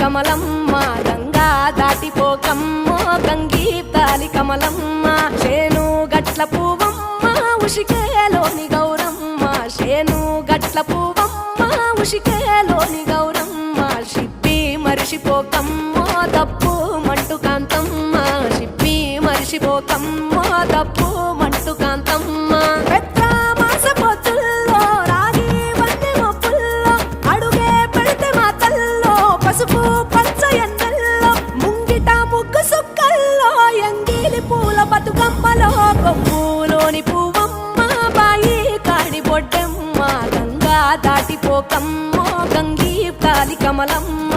కమలమ్మ గంగా దాటిపోకమ్మ గంగీతాలి కమలమ్మ శేను గట్ల పువ్వమ్మ ఉషికేలోని గౌరమ్మ శేను గట్ల పువ్వమ్మ ఉషికేలోని గౌరమ్మ షిప్పి మరిషిపోకమ్మ తప్పు మంటు కాంతమ్మ షిప్పి మరిషిపోకమ్మ తప్పు మంటు కాంతమ్మ పసుపు పచ్చ ఎన్నెల్లో ముంగిట ముగ్గు సుక్కల్లో ఎంగిలి పూల బతుకమ్మలో కొమ్ములోని పువ్వమ్మ బాయి కాడి బొడ్డమ్మ గంగా దాటిపోకమ్మ గంగీ తాలి కమలమ్మ